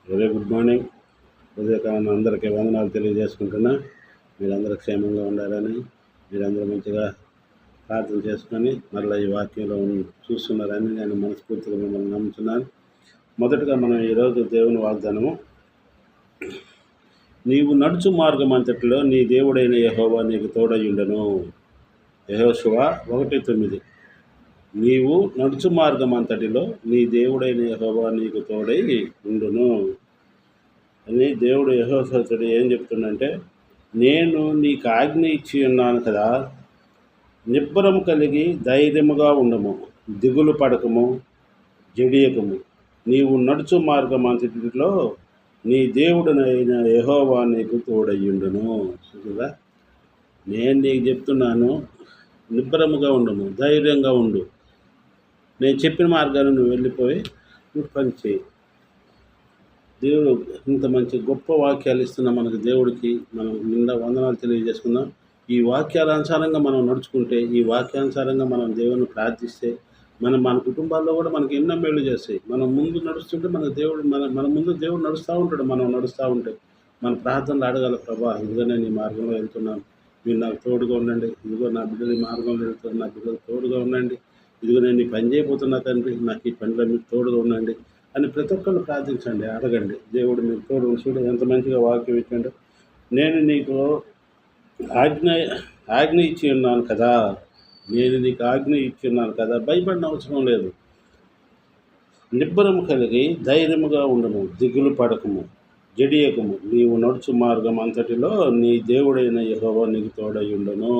Very good morning. ఉదయకాలం అందరికీ వందనాలు తెలియజేసుకుంటున్నా. మీరందరూ క్షేమంగా ఉండాలని, మీరందరూ మంచిగా ప్రార్థన చేసుకొని మరలా ఈ వాక్యంలో చూస్తున్నారని నేను మనస్ఫూర్తిగా మిమ్మల్ని నమ్ముతున్నాను. మొదటగా మనం ఈరోజు దేవుని వాగ్దానము, నీవు నడుచు మార్గం అంతటిలో నీ దేవుడైన యెహోవా నీకు తోడయుండును. యెహోషువ 1:9. నీవు నడుచు మార్గం అంతటిలో నీ దేవుడైన యెహోవా నీకు తోడై ఉండును అని దేవుడు యెహోషువతో ఏం చెప్తుండంటే, నేను నీకు ఆజ్ఞ ఇచ్చి ఉన్నాను కదా, నిబ్బరం కలిగి ధైర్యముగా ఉండము, దిగులు పడకము, జడియకము. నీవు నడుచు మార్గం అంతటిలో నీ దేవుడనైన యెహోవా నీకు తోడయ్యుండును. చూసారా, నేను నీకు చెప్తున్నాను, నిబ్బరముగా ఉండము, ధైర్యంగా ఉండు. నేను చెప్పిన మార్గాన్ని నువ్వు వెళ్ళిపోయి నువ్వు పని చేయి. దేవుడు ఇంత మంచి గొప్ప వాక్యాలు ఇస్తున్న మనకు దేవుడికి మనం నిండా వందనాలు తెలియజేసుకుందాం. ఈ వాక్యానుసారంగా మనం నడుచుకుంటే, ఈ వాక్యానుసారంగా మనం దేవుని ప్రార్థిస్తే, మన కుటుంబాల్లో కూడా మనకి ఎన్నో మేలు చేస్తాయి. మనం ముందు నడుస్తుంటే మన దేవుడు మన ముందు దేవుడు నడుస్తూ ఉంటాడు. మనం నడుస్తూ ఉంటే మన ప్రార్థనలు అడగాల, ప్రభా ఇదిగో నేను ఈ మార్గంలో వెళ్తున్నాను, మీరు నాకు తోడుగా ఉండండి. ఇదిగో నా బిడ్డలు ఈ మార్గంలో వెళ్తున్నారు, నా బిడ్డలు తోడుగా ఉండండి. ఇదిగో నేను ఈ పని చేయబోతున్నా తండ్రి, నాకు ఈ పనిలో మీరు తోడుగా ఉండండి అని ప్రతి ఒక్కరు ప్రార్థించండి, అడగండి. దేవుడు మీకు తోడు చూడు ఎంత మంచిగా వాక్యం ఇచ్చాడు. నేను నీకు ఆజ్ఞ ఇచ్చి ఉన్నాను కదా, నేను నీకు ఆజ్ఞ ఇచ్చి ఉన్నాను కదా, భయపడిన అవసరం లేదు. నిబ్బరము కలిగి ధైర్యముగా ఉండము, దిగులు పడకము, జడియకము. నీవు నడుచు మార్గం అంతటిలో నీ దేవుడైన యెహోవా నీకు తోడయ్యుండును.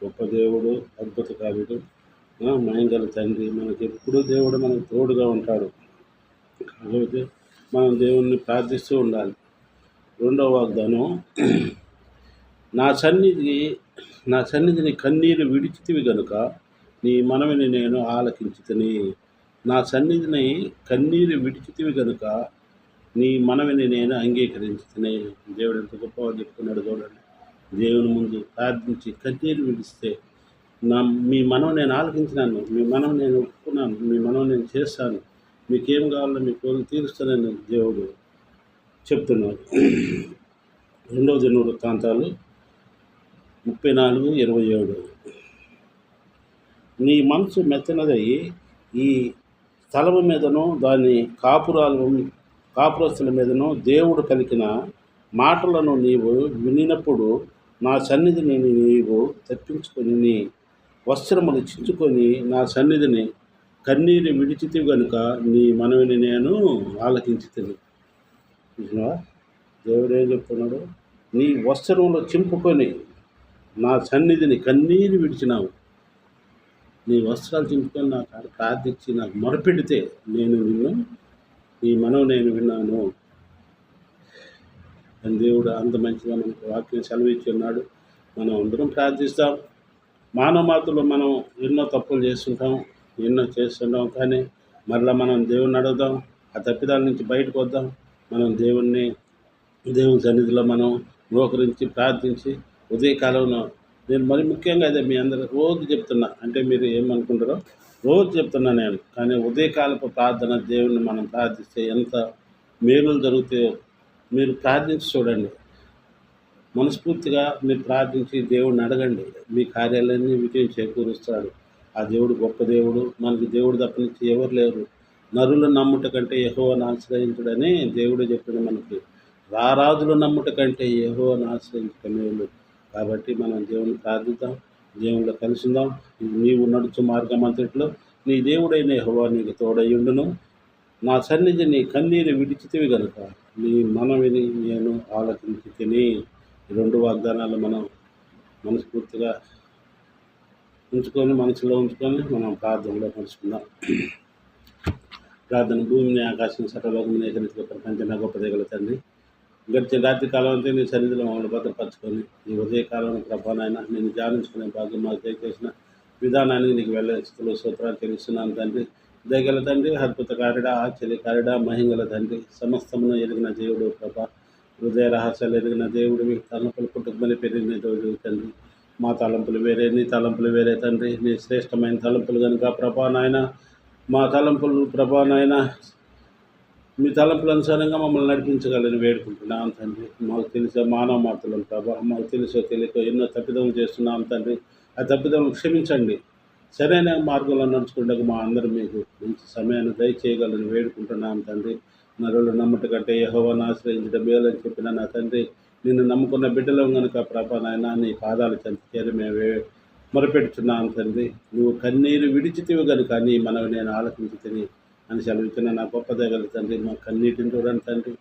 గొప్ప దేవుడు, అద్భుతకారుడు, మహింగల తండ్రి, మనకి ఎప్పుడూ దేవుడు మనకు తోడుగా ఉంటాడు. కాబట్టి మనం దేవుణ్ణి ప్రార్థిస్తూ ఉండాలి. రెండవ వాగ్దానం, నా సన్నిధిని కన్నీరు విడిచితివి గనుక నీ మనవిని నేను ఆలకించితిని. నా సన్నిధిని కన్నీరు విడిచితివి గనుక నీ మనవిని నేను అంగీకరించితిని. దేవుడు ఎంత గొప్పగా చెప్తున్నాడు చూడండి. దేవుని ముందు ప్రార్థించి కన్నీరు విడిస్తే, మీ మనవి నేను ఆలకించినాను, మీ మనవి నేను ఒప్పుకున్నాను, మీ మనవి నేను చేస్తాను, మీకేం కావాలో మీ కోరిక తీరుస్తానని దేవుడు చెప్తున్నాడు. 2వ దినవృత్తాంతాలు 34:27. నీ మనసు మెత్తనదయ్యి ఈ స్థలము మీదను దాని కాపురస్తుల మీదను దేవుడు పలికిన మాటలను నీవు వినినప్పుడు నా సన్నిధిని నీవు తప్పించుకొని నీ వస్త్రములు చించుకొని నా సన్నిధిని కన్నీరు విడిచితివి గనుక నీ మనవిని నేను ఆలకించితిని. దేవుడు ఏం చెప్తున్నాడు? నీ వస్త్రములు చింపుకొని నా సన్నిధిని కన్నీరు విడిచినావు. నీ వస్త్రాలు చింపుకొని నా కాడ ప్రార్థించి నాకు మొరపెడితే నేను నీ మనవి నేను విన్నాను అని దేవుడు అంత మంచిగా మనకు వాక్యం సెలవిచ్చి ఉన్నాడు. మనం అందరం ప్రార్థిస్తాం. మానవ మాతలో మనం ఎన్నో తప్పులు చేస్తుంటాం, ఎన్నో చేస్తుంటాం. కానీ మరలా మనం దేవుణ్ణి అడుగుదాం, ఆ తప్పిదాల నుంచి బయటకు వద్దాం. మనం దేవుని సన్నిధిలో మనం మోకరించి ప్రార్థించి ఉదయకాలంలో, నేను మరి ముఖ్యంగా అదే మీ అందరూ రోజు చెప్తున్నా, అంటే మీరు ఏమనుకుంటారో రోజు చెప్తున్నా నేను, కానీ ఉదయకాలపు ప్రార్థన దేవుణ్ణి మనం ప్రార్థిస్తే ఎంత మేలులు జరుగుతాయో మీరు ప్రార్థించి చూడండి. మనస్ఫూర్తిగా మీరు ప్రార్థించి దేవుడిని అడగండి, మీ కార్యాలన్నీ విజయం చేకూరుస్తాడు. ఆ దేవుడు గొప్ప దేవుడు. మనకి దేవుడు తప్పనిచ్చి ఎవరు లేరు. నరులు నమ్ముట కంటే యెహోవాను ఆశ్రయించుడని దేవుడు చెప్పిన మనకి. రారాజులు నమ్ముట కంటే యెహోవాను ఆశ్రయించుట మేలు. కాబట్టి మనం దేవుని ప్రార్థిద్దాం, దేవునిలో కలిసిందాం. నీవు నడుచు మార్గం అంతట్లో నీ దేవుడైన యెహోవా నీకు తోడయ్యుండును. నా సన్నిధిని కన్నీరు విడిచితివి గనుక నీ మనవిని నేను ఆలకించితిని. ఈ 2 వాగ్దానాలు మనం మనస్ఫూర్తిగా మనసులో ఉంచుకొని మనం ప్రార్థనలో కలుసుకుందాం. ప్రార్థన. భూమిని ఆకాశం సర్వలోకముని ఏకరీతిగా ప్రపంచంలో గొప్ప దిగల తండ్రి, గడిచిన రాత్రి కాలం అంతా నీ సన్నిధిలో మమ్మల్ని భద్రపరచుకొని ఈ ఉదయకాలంలో ప్రభానైనా నేను ధ్యానించుకునే భాగ్యం మాకు దయచేసిన విధానానికి నీకు స్థితిలో సూత్రాలు తెలుస్తున్నాను తండ్రి. దయగల తండ్రి, అద్భుతకారుడా, ఆశ్చర్యకారుడా, మహింగల తండ్రి, సమస్తమును ఎరిగిన దేవుడు ప్రభా, హృదయ రహస్యాలు ఎరిగిన దేవుడివి, తలంపులు కుటుంబని పెరిగిన దేవుడు తండ్రి. మా తలంపులు వేరే, నీ తలంపులు వేరే తండ్రి. నీ శ్రేష్టమైన తలంపులు కనుక ప్రభా నాయన, మా తలంపులు ప్రభా నాయన మీ తలంపుల అనుసారంగా మమ్మల్ని నడిపించగలని వేడుకుంటున్నాం తండ్రి. మాకు తెలిసే మానవ మాత్రలం ప్రభా, మాకు తెలుసో తెలియకో ఎన్నో తప్పిదములు చేస్తున్నాం తండ్రి. ఆ తప్పిదములు క్షమించండి. సరైన మార్గంలో నడుచుకుంటకు మా అందరూ మీకు మంచి సమయాన్ని దయచేయగలని వేడుకుంటున్నాం తండ్రి. నరులు నమ్మట కంటే యెహోవాను ఆశ్రయించడం మేలని చెప్పిన నా తండ్రి, నిన్ను నమ్ముకున్న బిడ్డలం గనుక ప్రభా నాయన నీ పాదాలు చెంత చేరి మేము మొరపెడుతున్నాం తండ్రి. నువ్వు కన్నీరు విడిచితివి గనుక నీ మనవి నేను ఆలకించి తిని అని సెలవిచ్చిన నా గొప్ప దయగల తండ్రి. మా కన్నీటిని చూడండి తండ్రి,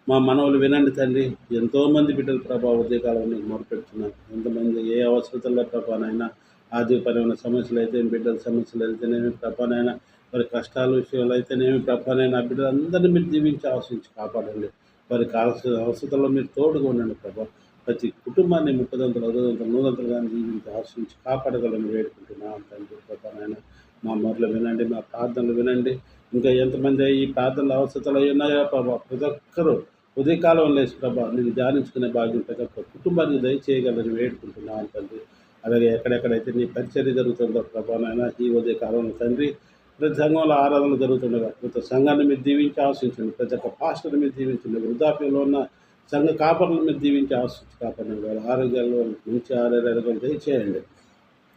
మా మనవులు వినండి తండ్రి. ఎంతోమంది బిడ్డలు ప్రభా ఉదయకాలం నీకు మొరపెడుతున్నారు. ఎంతమంది ఏ అవసరతల్లో ప్రభానైనా ఆర్థికపరమైన సమస్యలు అయితే బిడ్డల సమస్యలు అయితేనేమి ప్రభానైనా, వారి కష్టాల విషయంలో అయితేనేమి ప్రభానైనా ఆ బిడ్డలందరినీ మీరు దీవించి ఆశించి కాపాడండి. వారికి అవసరతల్లో మీరు తోడుగా ఉండండి ప్రభా. ప్రతి కుటుంబాన్ని 30 60 100 దీవించి ఆశించి కాపాడగలని వేడుకుంటున్నాం తండ్రి. ప్రభానైనా మా మొరలు వినండి, మా ప్రార్థనలు వినండి. ఇంకా ఎంతమంది ఈ ప్రార్థనలు అవసరతలు ఉన్నాయో ప్రభా, ప్రతి ఒక్కరూ ఉదయకాలం లేచి ప్రభా నేను ధ్యానించుకునే భాగ్యం ప్రతి ఒక్క కుటుంబానికి దయచేయగలని వేడుకుంటున్నాను తండ్రి. అలాగే ఎక్కడెక్కడైతే నీ పరిచర్య జరుగుతుందో ప్రభానైనా ఈ ఉదయకాలంలో తండ్రి, ప్రతి సంఘంలో ఆరాధనలు జరుగుతుండగా ప్రతి సంఘాన్ని మీరు దీవించి ఆశించండి. ప్రతి ఒక్క పాస్టర్ని మీరు దీవించండి. వృద్ధాప్యంలో ఉన్న సంఘ కాపర్లను మీరు దీవించి ఆశించి కాపాడండి. వాళ్ళ ఆరోగ్యాల్లో మంచి ఆరోగ్యాలు దయచేయండి.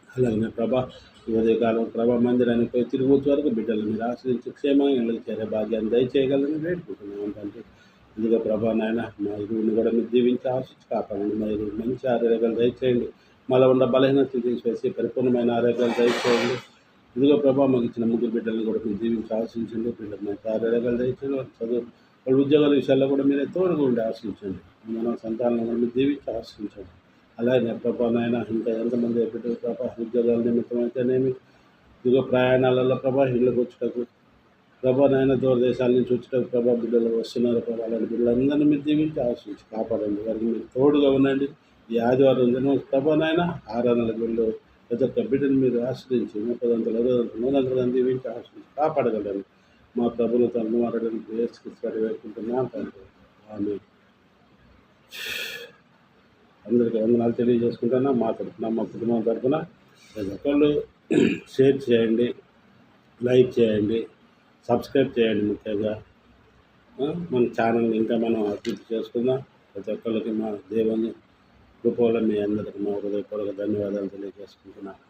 అలాగే ప్రభా ఈ ఉదయకాలం ప్రభా మందిరానికి పోయి తిరిగి వచ్చే వరకు బిడ్డలు మీరు ఆశ్రయించి క్షేమంగా ఇళ్ళకి చేరే భాగ్యాన్ని దయచేయగలని వేడుకుంటున్నాం తండ్రి. ఇదిగో ప్రభా నాయన మా ఇరువుని కూడా మీరు దీవించి ఆశించి కాపాడండి. మా ఇరువు మంచి ఆరోగ్యాలు దయచేయండి. మళ్ళీ ఉన్న బలహీనతలు తీసివేసి పరిపూర్ణమైన ఆరోగ్యాలు దయచేయండి. ఇదిగో ప్రభా మాకు ఇచ్చిన ముగ్గురు బిడ్డలను కూడా మీరు దీవించి ఆశించండి. బిడ్డలు మంచి ఆరోగ్యాలు దయచేయండి. వాళ్ళ చదువు వాళ్ళ ఉద్యోగాల విషయాల్లో కూడా మీరే తోడుగా ఉండి ఆశించండి. మన సంతానం కూడా మీరు దీవించి ఆశించండి. అలాగే ప్రభా నాయన ఇంకా ఎంతమంది బిడ్డలు ప్రభా ఉద్యోగాల నిమిత్తం అయితేనేమి, ఇదిగో ప్రయాణాలలో ప్రభా ఇళ్ళకు వచ్చుటకు ప్రభా నాయన దూరదేశాల నుంచి వచ్చేటప్పుడు ప్రభా బిడ్డలు వస్తున్నారు ప్రభా. అలాంటి బిడ్డలందరినీ మీరు దీవించి ఆశించి కాపాడండి. వారికి మీరు తోడుగా ఉండండి. ఈ ఆదివారం దినం ప్రభా నాయన ఆరాధనలకు వెళ్ళు ప్రతి ఒక్క బిడ్డను మీరు ఆశ్రయించి 30 100 దీవించి ఆశ్రయించి కాపాడగలరు. మా ప్రభులు తను మారడానికి వేసుకుని వేసుకుంటున్నాం తండ్రి. ఆమేన్. అందరికీ వందనాలు తెలియజేసుకుంటున్నా. మా తరఫున మా కుటుంబం తరఫున ప్రతి ఒక్కళ్ళు షేర్ చేయండి, లైక్ చేయండి, సబ్స్క్రైబ్ చేయండి. ముఖ్యంగా మన ఛానల్ని ఇంకా మనం అభివృద్ధి చేసుకుందాం. ప్రతి ఒక్కరికి మా దేవుని కృపలో మీ అందరికీ మా హృదయపూర్వక ధన్యవాదాలు తెలియజేసుకుంటున్నాను.